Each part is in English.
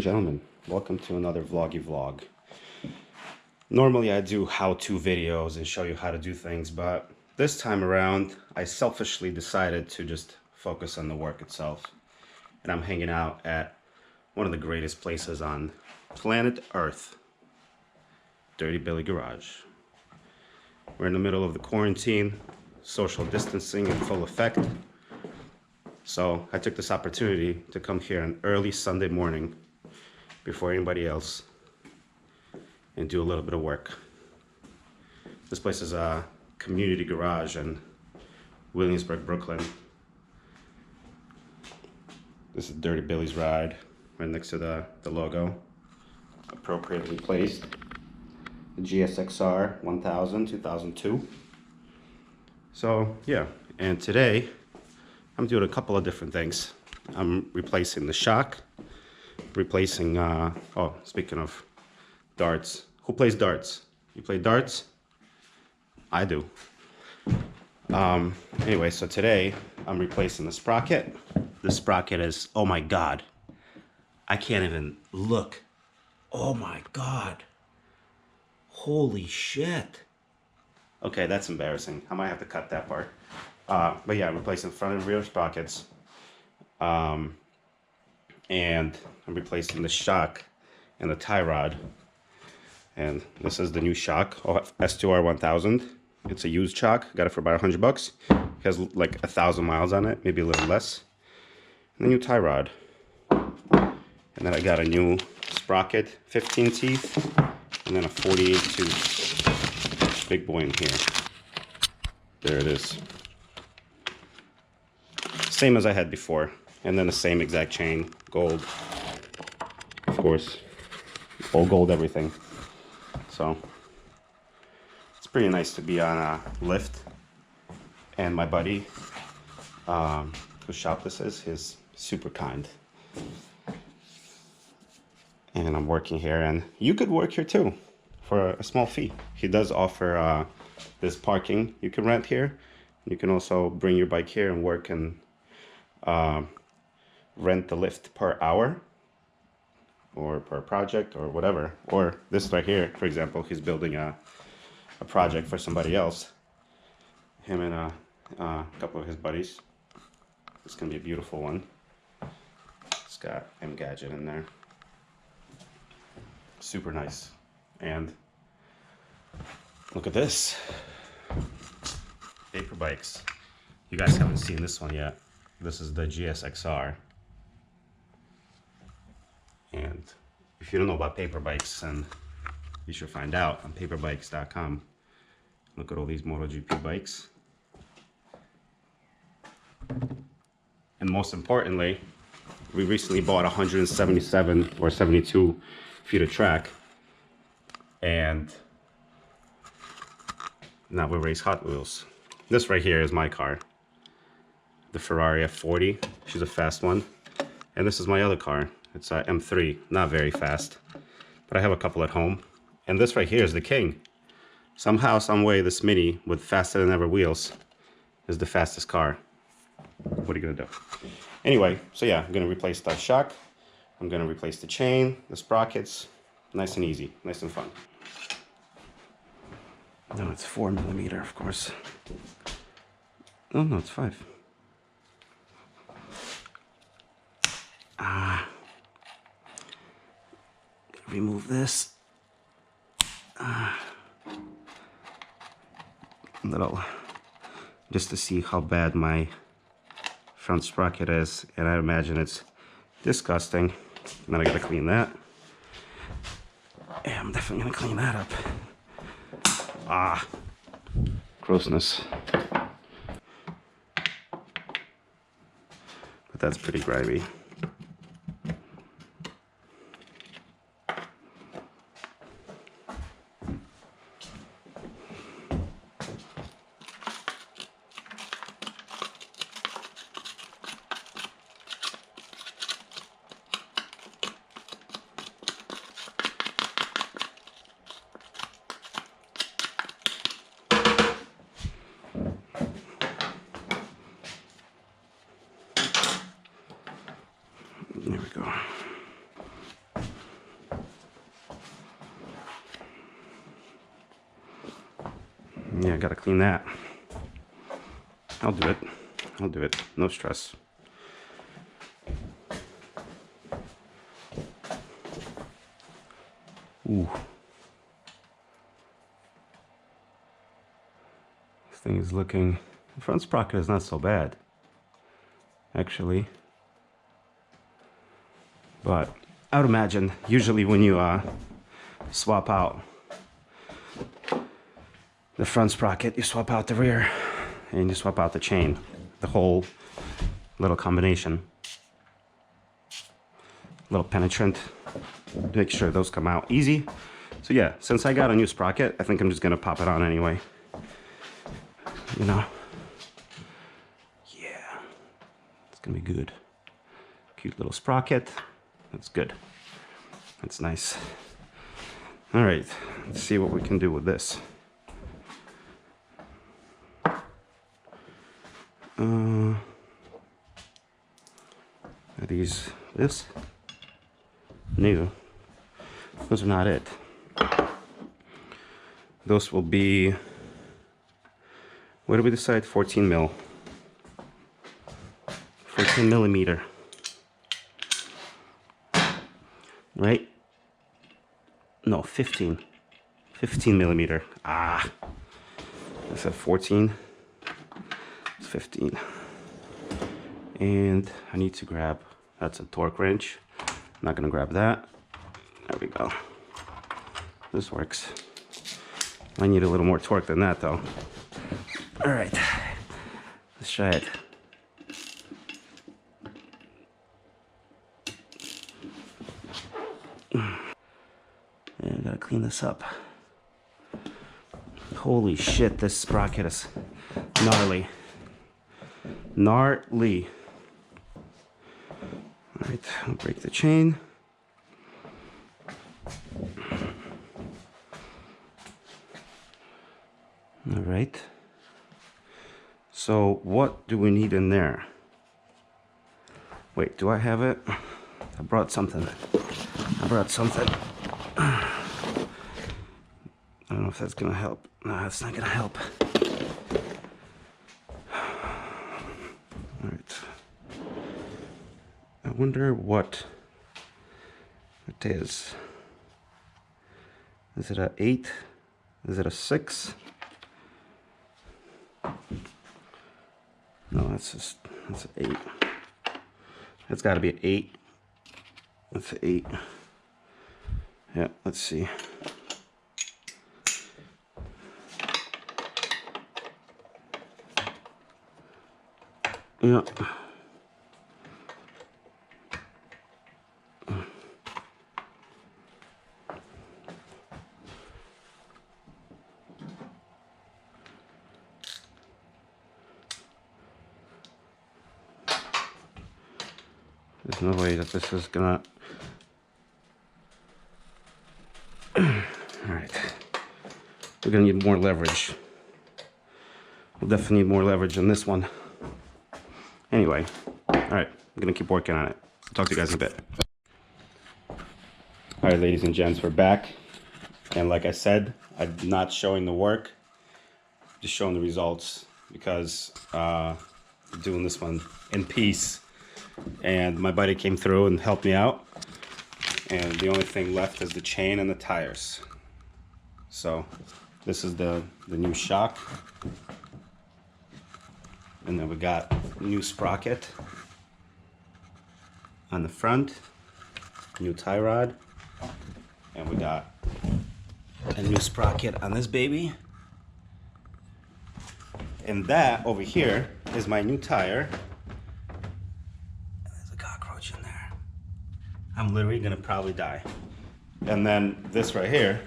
gentlemen, welcome to another vloggy vlog. Normally I do how-to videos and show you how to do things, but this time around I selfishly decided to just focus on the work itself. And I'm hanging out at one of the greatest places on planet Earth, Dirty Billy Garage. We're in the middle of the quarantine, social distancing in full effect. So I took this opportunity to come here on early Sunday morning before anybody else and do a little bit of work. This place is a community garage in Williamsburg, Brooklyn. This is Dirty Billy's ride, right next to the logo, appropriately placed. The GSXR 1000, 2002. So yeah, and today I'm doing a couple of different things. I'm replacing the shock, replacing, oh, speaking of darts. Who plays darts? You play darts? I do. Anyway, so today I'm replacing the sprocket. The sprocket is, oh my God. I can't even look. Oh my God. Holy shit. Okay, that's embarrassing. I might have to cut that part. But yeah, I'm replacing front and rear sprockets. And I'm replacing the shock and the tie rod. And this is the new shock, S2R 1000. It's a used shock. Got it for about $100. It has like 1,000 miles on it, maybe a little less. And the new tie rod. And then I got a new sprocket, 15 teeth, and then a 48 tooth. Big boy in here. There it is. Same as I had before. And then the same exact chain, gold. Of course, all gold everything. So it's pretty nice to be on a lift. And my buddy, whose shop this is, he's super kind. And I'm working here, and you could work here too for a small fee. He does offer this parking you can rent here. You can also bring your bike here and work and rent the lift per hour or per project or whatever. Or this right here, for example, he's building a project for somebody else. Him and a couple of his buddies. It's gonna be a beautiful one. It's got M Gadget in there. Super nice. And look at this. Paper bikes. You guys haven't seen this one yet. This is the GSXR. And if you don't know about paper bikes, then you should find out on paperbikes.com. Look at all these MotoGP bikes. And most importantly, we recently bought 177 or 72 feet of track. And now we race Hot Wheels. This right here is my car. The Ferrari F40. She's a fast one. And this is my other car. It's a M3. Not very fast. But I have a couple at home. And this right here is the king. Somehow, some way, this Mini with faster than ever wheels is the fastest car. What are you going to do? Anyway, so yeah, I'm going to replace the shock. I'm going to replace the chain, the sprockets. Nice and easy. Nice and fun. No, it's 4mm, of course. Oh, no, it's 5. Remove this. Little, just to see how bad my front sprocket is, and I imagine it's disgusting. And then I gotta clean that. Yeah, I'm definitely gonna clean that up. Grossness. But that's pretty grimy. There we go. Yeah, I gotta clean that. I'll do it. I'll do it. No stress. Ooh. This thing is looking... The front sprocket is not so bad, actually. But I would imagine, usually when you swap out the front sprocket, you swap out the rear, and you swap out the chain. The whole little combination. Little penetrant. Make sure those come out easy. So yeah, since I got a new sprocket, I think I'm just gonna pop it on anyway. You know? Yeah. It's gonna be good. Cute little sprocket. That's good. That's nice. All right, let's see what we can do with this. Are these this? New. Those are not it. Those will be, what did we decide? 14 mil. 14 millimeter. Right? No, 15. 15 millimeter. Ah. I said 14. It's 15. And I need to grab, that's a torque wrench. I'm not gonna grab that. There we go. This works. I need a little more torque than that though. All right, let's try it. And I gotta clean this up. Holy shit, this sprocket is gnarly. Gnarly. All right, I'll break the chain. All right. So what do we need in there? Wait, do I have it? I brought something. I don't know if that's gonna help. No, that's not gonna help. All right. I wonder what it is. Is it a 8? Is it a 6? No, that's an 8. That's got to be an 8. That's an 8. Yeah, let's see. Yeah. There's no way that this is gonna... Alright. We're gonna need more leverage. We'll definitely need more leverage on this one. Anyway, alright, I'm gonna keep working on it. I'll talk to you guys in a bit. Alright, ladies and gents, we're back. And like I said, I'm not showing the work, just showing the results, because doing this one in peace. And my buddy came through and helped me out, and the only thing left is the chain and the tires. So this is the new shock, and then we got new sprocket on the front, new tie rod, and we got a new sprocket on this baby. And that over here is my new tire. In there. I'm literally gonna probably die. And then this right here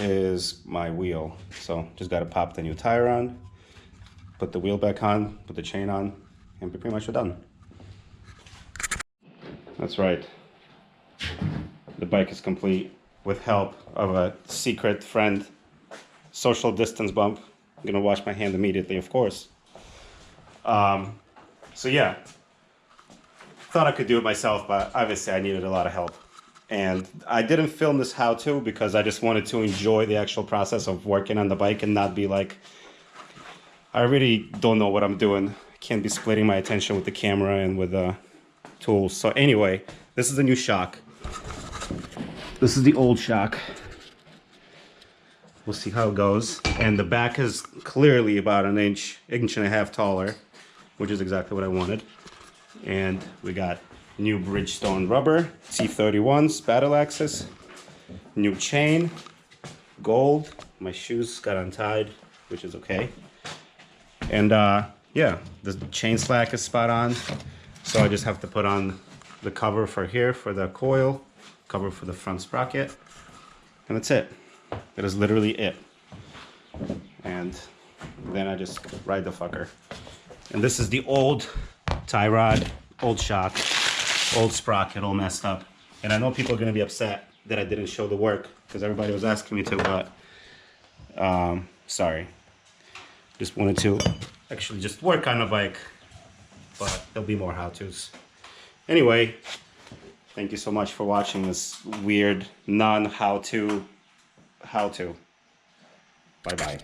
is my wheel. So just gotta pop the new tire on, put the wheel back on, put the chain on, and we're pretty much done. That's right. The bike is complete with help of a secret friend. Social distance bump. I'm gonna wash my hand immediately, of course. So yeah. Thought I could do it myself, but obviously I needed a lot of help. And I didn't film this how-to because I just wanted to enjoy the actual process of working on the bike and not be like, I really don't know what I'm doing. I can't be splitting my attention with the camera and with the tools. So anyway, this is the new shock. This is the old shock. We'll see how it goes. And the back is clearly about an inch and a half taller, which is exactly what I wanted. And we got new Bridgestone rubber, T31s, battle axis, new chain, gold. My shoes got untied, which is okay. And yeah, the chain slack is spot on. So I just have to put on the cover for here for the coil, cover for the front sprocket, and that's it. That is literally it. And then I just ride the fucker. And this is the old tie rod, old shock, old sprocket, all messed up. And I know people are gonna be upset that I didn't show the work because everybody was asking me to, but sorry. Just wanted to actually just work on the bike, but there'll be more how-tos. Anyway, thank you so much for watching this weird non-how-to. Bye-bye.